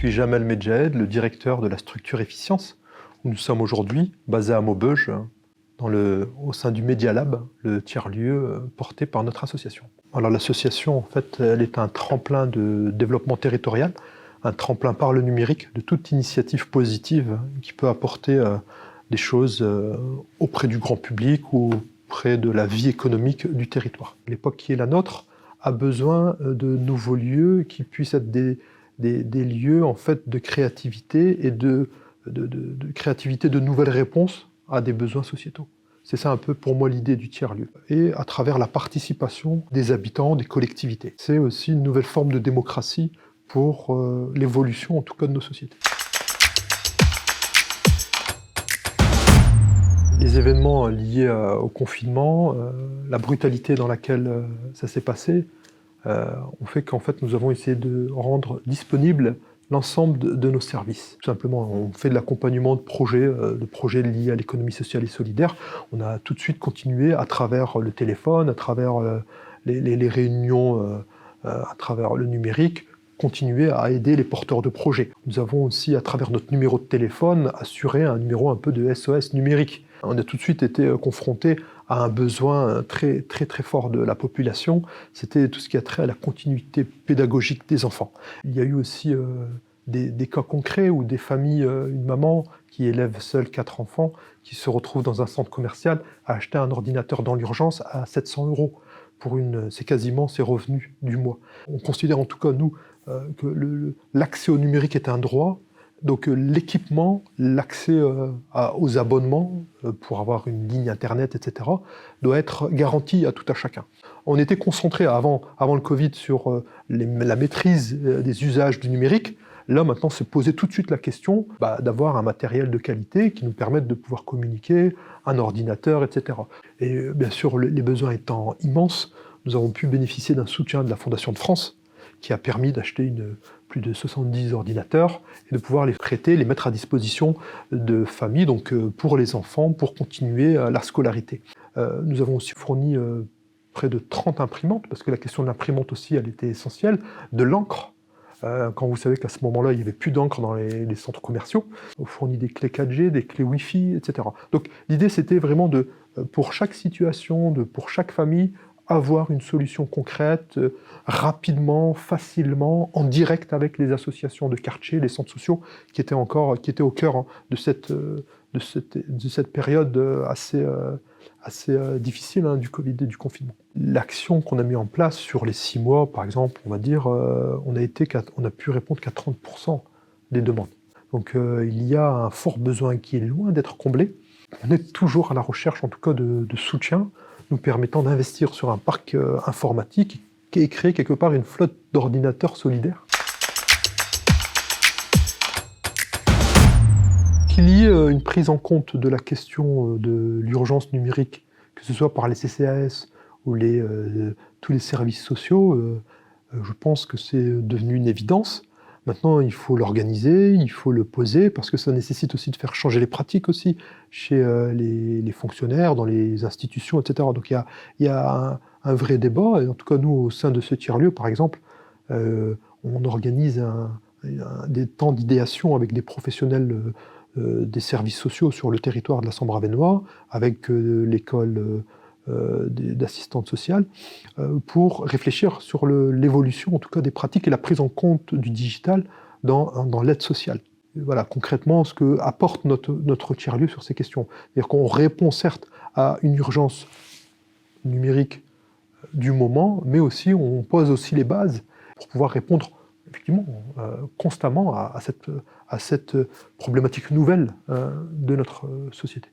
suis Jamel Medjahed, le directeur de la structure Efficience, où nous sommes aujourd'hui basés à Maubeuge, au sein du Media Lab, le tiers-lieu porté par notre association. Alors l'association, en fait, elle est un tremplin de développement territorial, un tremplin par le numérique de toute initiative positive qui peut apporter des choses auprès du grand public ou auprès de la vie économique du territoire. L'époque qui est la nôtre a besoin de nouveaux lieux qui puissent être des lieux en fait, de créativité et de créativité de nouvelles réponses à des besoins sociétaux. C'est ça un peu pour moi l'idée du tiers-lieu. Et à travers la participation des habitants, des collectivités. C'est aussi une nouvelle forme de démocratie pour l'évolution en tout cas de nos sociétés. Les événements liés au confinement, la brutalité dans laquelle ça s'est passé, ont fait qu'en fait nous avons essayé de rendre disponible l'ensemble de nos services. Tout simplement, on fait de l'accompagnement de projets liés à l'économie sociale et solidaire. On a tout de suite continué à travers le téléphone, à travers les réunions, à travers le numérique, continuer à aider les porteurs de projets. Nous avons aussi, à travers notre numéro de téléphone, assuré un numéro un peu de SOS numérique. On a tout de suite été confronté à un besoin très fort de la population, c'était tout ce qui a trait à la continuité pédagogique des enfants. Il y a eu aussi des cas concrets où des familles, une maman qui élève seule 4 enfants, qui se retrouve dans un centre commercial, a acheté un ordinateur dans l'urgence à 700 €. C'est quasiment ses revenus du mois. On considère en tout cas, nous, que l'accès au numérique est un droit, donc l'équipement, l'accès aux abonnements pour avoir une ligne internet, etc., doit être garanti à tout à chacun. On était concentré avant le Covid sur la maîtrise des usages du numérique. Là, maintenant, se poser tout de suite la question d'avoir un matériel de qualité qui nous permette de pouvoir communiquer, un ordinateur, etc. Et bien sûr, les besoins étant immenses, nous avons pu bénéficier d'un soutien de la Fondation de France, qui a permis d'acheter plus de 70 ordinateurs et de pouvoir les prêter, les mettre à disposition de familles, donc pour les enfants, pour continuer la scolarité. Nous avons aussi fourni près de 30 imprimantes, parce que la question de l'imprimante aussi, elle était essentielle, de l'encre. Quand vous savez qu'à ce moment-là, il n'y avait plus d'encre dans les centres commerciaux. On fournit des clés 4G, des clés Wi-Fi, etc. Donc l'idée, c'était vraiment pour chaque situation, pour chaque famille, avoir une solution concrète, rapidement, facilement, en direct avec les associations de quartier, les centres sociaux, qui étaient au cœur de cette période assez difficile du Covid et du confinement. L'action qu'on a mis en place sur les 6 mois, par exemple, on va dire, on a pu répondre qu'à 30% des demandes. Donc il y a un fort besoin qui est loin d'être comblé. On est toujours à la recherche, en tout cas, de soutien, nous permettant d'investir sur un parc informatique et créer quelque part une flotte d'ordinateurs solidaires. Qu'il y ait une prise en compte de la question de l'urgence numérique, que ce soit par les CCAS ou tous les services sociaux, je pense que c'est devenu une évidence. Maintenant, il faut l'organiser, il faut le poser, parce que ça nécessite aussi de faire changer les pratiques aussi chez les fonctionnaires, dans les institutions, etc. Donc il y a un vrai débat, et en tout cas nous, au sein de ce tiers-lieu, par exemple, on organise des temps d'idéation avec des professionnels des services sociaux sur le territoire de la Sambre-Avesnois, avec l'école d'assistante sociale, pour réfléchir sur l'évolution, en tout cas des pratiques et la prise en compte du digital dans l'aide sociale. Et voilà, concrètement, ce que apporte notre tiers-lieu sur ces questions. C'est-à-dire qu'on répond certes à une urgence numérique du moment, mais aussi on pose aussi les bases pour pouvoir répondre effectivement constamment à cette problématique nouvelle de notre société.